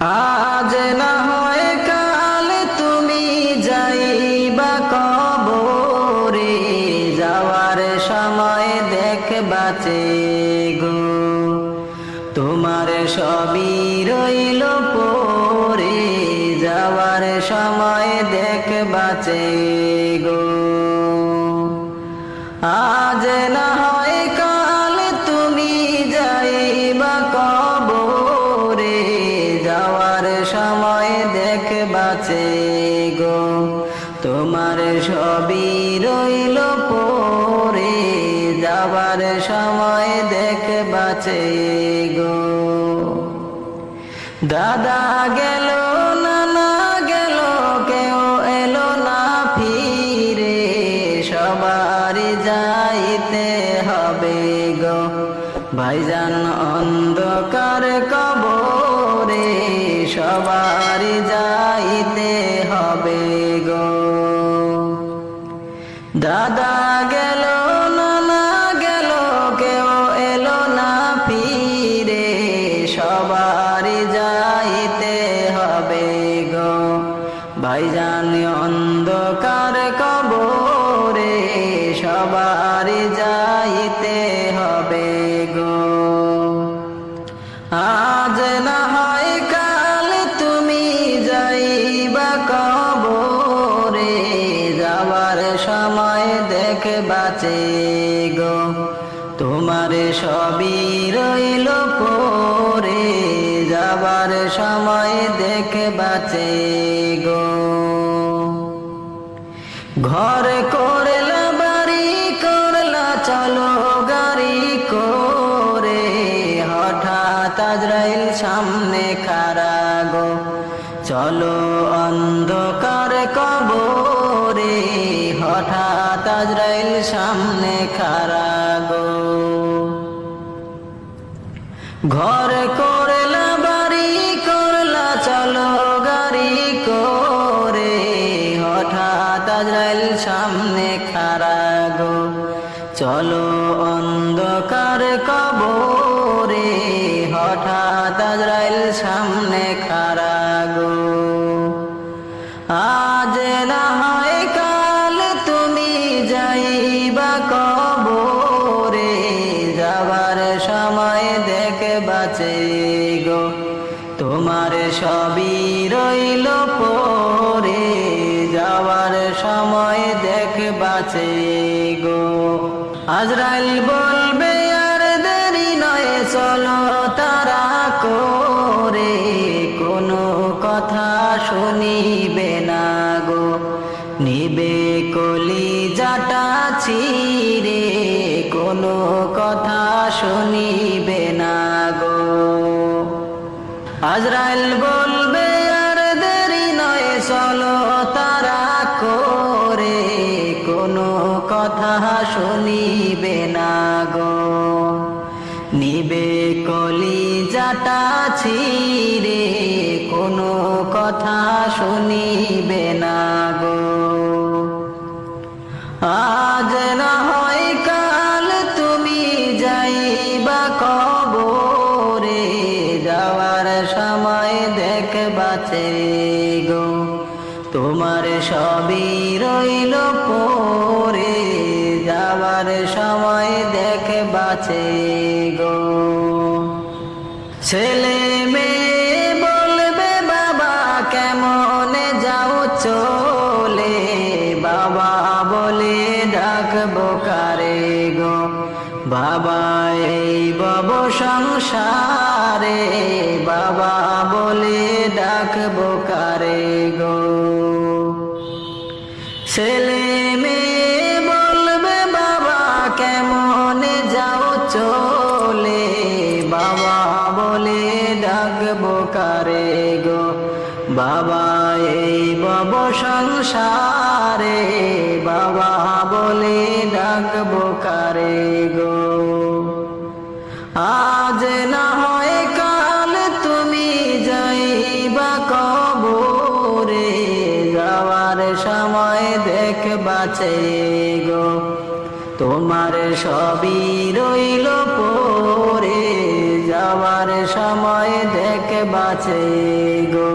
আজ না হয় কাল তুমি যাইবা কবরে, যাওয়ার সময় দেখবাছে গো তোমার সবই রইল পরে, যাওয়ার সময় দেখবাছে গো। আজ না হয় কাল তুমি যাইবা কবরে, যাওয়ার সময় দেখবাছে গো তোমার সবই রইল পরে, যাওয়ার সময় দেখবাছে গো। দাদা গেল নানা গেল কেউ এলো না ফিরে, সবারই যাইতে হবে গো ভাইজান অন্ধকার কবরে, সবারই যাইতে হবে গো। দাদা গেল নানা গেল কেউ এলো না ফিরে, সবারই যাইতে হবে গো ভাইজান অন্ধকার কবরে, সবারই যাইতে হবে গো। আজ না হয় কাল তুমি যাইবা কবরে, যাওয়ার সময় দেখবাছে গো তোমার সবই রইল পরে, যাওয়ার সময় দেখবাছে গো। ঘর করলা বাড়ি করলা চলো গাড়ি করে, হঠাৎ আজরাইল সামনে খাড়া গো চলো অন্ধকার কবরে, হঠাৎ আজরাইল সামনে খাড়া গো। ঘর করলা বাড়ি করলা চলো গাড়ি করে, হঠাৎ আজরাইল সামনে খাড়া গো চলো অন্ধকার কবরে, হঠাৎ আজরাইল সামনে খাড়া গো। আজ না হয় কাল তুমি যাইবা কবরে, যাওয়ার সময় দেখবাছে গো তোমার সবই রইল পরে, যাওয়ার সময় দেখবাছে গো। আজরাইল বলবে আর দেরি নয় চলো তারা করে, কোনো কথা শুনিবে না গো নিবে কলিজাটা ছিঁড়ে, কোনো কথা শুনিবে না গো। আজরাইল বলবে আর দেরি নয় চলো তারা করে, কোনো কথা শুনিবে না গো নিবে কলিজাটা ছিঁড়ে, কোনো কথা শুনিবে না গো। আজ না হয় কাল তুমি যাইবা কবরে, যাওয়ার সময় দেখবাছে গো তোমার সবই রইল পরে, যাওয়ার সময় দেখবাছে গো। ছেলে মেয়ে বলবে বাবা কেমন যাও চলে, বাবা বলে ডাকবো কারে গো বাবা এই বব সংসারে, বাবা বলে ডাকবো কারে গো। ছেলে মেয়ে বলবে বাবা কেমন যাও চলে, বাবা বলে ডাকবো কারে গো বাবা এই বব সংসারে, বাবা বলে ডাকবো কারে গো। আজ না হয় কাল তুমি যাইবা কবরে, যাওয়ার সময় দেখবাছে গো তোমার সবই রইল পরে, যাওয়ার সময় দেখবাছে বাঁচে গো।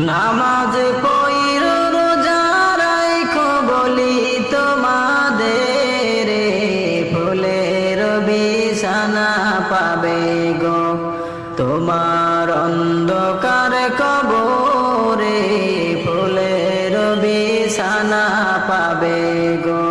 নামাজ পইর রোজা রাইখো বলি তোমাদের, ফুলের বিছানা পাবে গো তোমার অন্ধকার কবরে, ফুলের বিছানা পাবে গো।